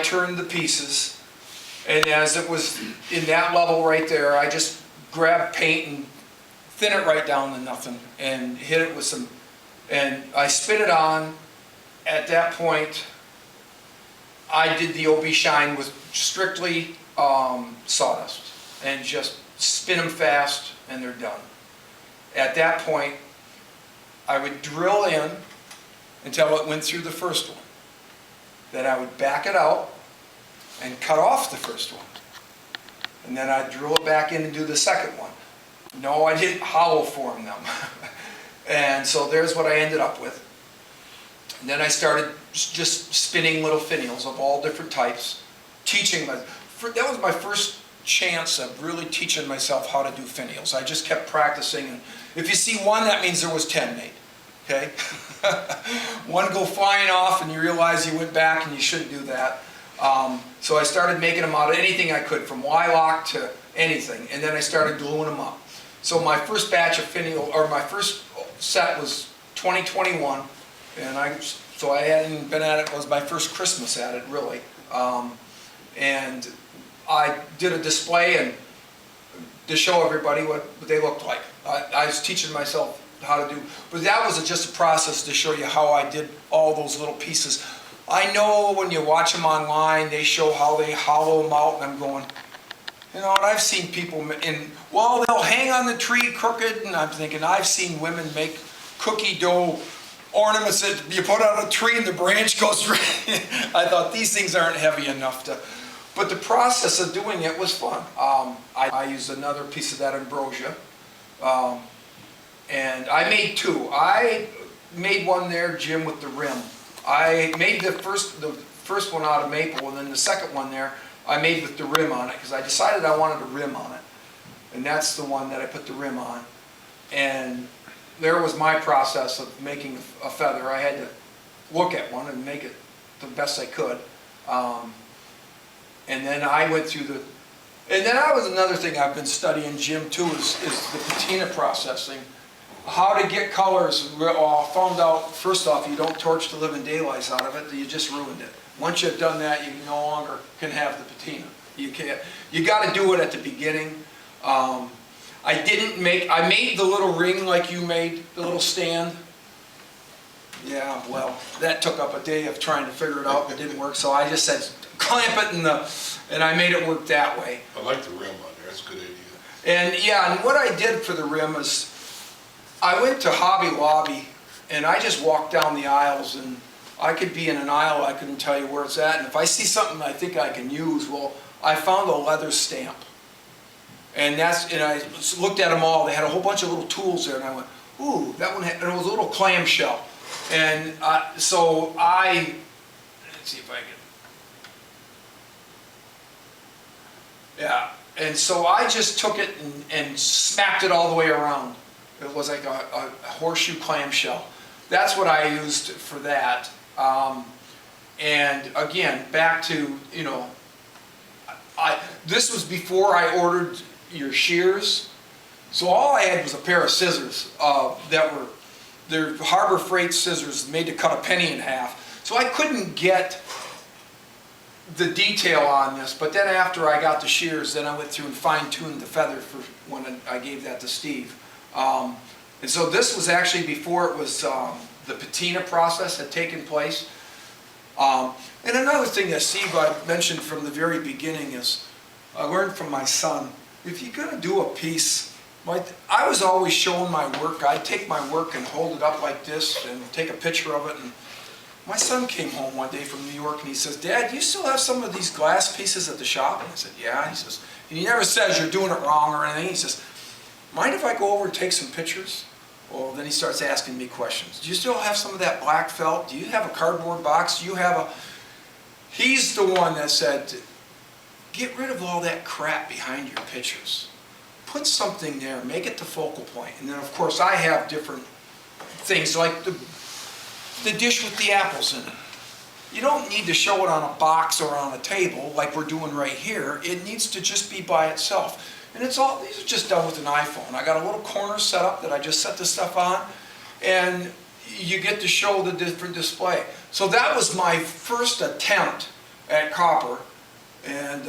turned the pieces, and as it was in that level right there, I just grabbed paint and thin it right down to nothing and hit it with some, and I spin it on. At that point, I did the OB shine with strictly sawdust and just spin them fast and they're done. At that point, I would drill in until it went through the first one. Then I would back it out and cut off the first one. And then I'd drill it back in and do the second one. No, I didn't hollow form them. And so there's what I ended up with. And then I started just spinning little finials of all different types, teaching my, that was my first chance of really teaching myself how to do finials. I just kept practicing, and if you see one, that means there was 10 made, okay? One go flying off and you realize you went back and you shouldn't do that. So I started making them out of anything I could, from lilac to anything, and then I started gluing them up. So my first batch of finial, or my first set was 2021, and so I hadn't been at it, it was my first Christmas at it, really. And I did a display and to show everybody what they looked like. I was teaching myself how to do, but that was just a process to show you how I did all those little pieces. I know when you watch them online, they show how they hollow them out, and I'm going, you know, and I've seen people well, they'll hang on the tree crooked, and I'm thinking, I've seen women make cookie dough ornaments that you put on a tree and the branch goes right. I thought, these things aren't heavy enough to, but the process of doing it was fun. I used another piece of that ambrosia, and I made two. I made one there, Jim, with the rim. I made the first one out of maple, and then the second one there I made with the rim on it, because I decided I wanted a rim on it, and that's the one that I put the rim on. And there was my process of making a feather. I had to look at one and make it the best I could. And then I went through the, and then that was another thing I've been studying, Jim, too, is the patina processing. How to get colors. Found out, first off, you don't torch the living daylights out of it, you just ruined it. Once you've done that, you no longer can have the patina. You can't. You got to do it at the beginning. I made the little ring like you made, the little stand. Yeah, well, that took up a day of trying to figure it out. It didn't work, so I just said, clamp it and I made it work that way. I like the rim on there, that's a good idea. And yeah, and what I did for the rim is, I went to Hobby Lobby and I just walked down the aisles, and I could be in an aisle, I couldn't tell you where it's at, and if I see something I think I can use, well, I found a leather stamp. And I looked at them all, they had a whole bunch of little tools there, and I went, ooh, that one had, and it was a little clamshell. And so let's see if I can, yeah, and so I just took it and smacked it all the way around. It was like a horseshoe clamshell. That's what I used for that. And again, back to, you know, this was before I ordered your shears. So all I had was a pair of scissors they're Harbor Freight scissors made to cut a penny in half. So I couldn't get the detail on this, but then after I got the shears, then I went through and fine-tuned the feather for when I gave that to Steve. And so this was actually before it was the patina process had taken place. And another thing that Steve mentioned from the very beginning is, I learned from my son, if you're going to do a piece, I was always showing my work. I'd take my work and hold it up like this and take a picture of it. And my son came home one day from New York and he says, Dad, do you still have some of these glass pieces at the shop? And I said, yeah. He says, and he never says you're doing it wrong or anything. He says, mind if I go over and take some pictures? Well, then he starts asking me questions. Do you still have some of that black felt? Do you have a cardboard box? Do you have a... He's the one that said, get rid of all that crap behind your pictures. Put something there, make it the focal point. And then of course I have different things like the dish with the apples in it. You don't need to show it on a box or on a table like we're doing right here. It needs to just be by itself. And these are just done with an iPhone. I got a little corner set up that I just set the stuff on, and you get to show the different display. So that was my first attempt at copper, and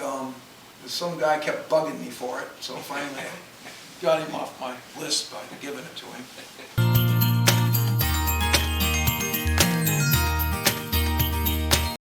some guy kept bugging me for it, so finally I got him off my list by giving it to him.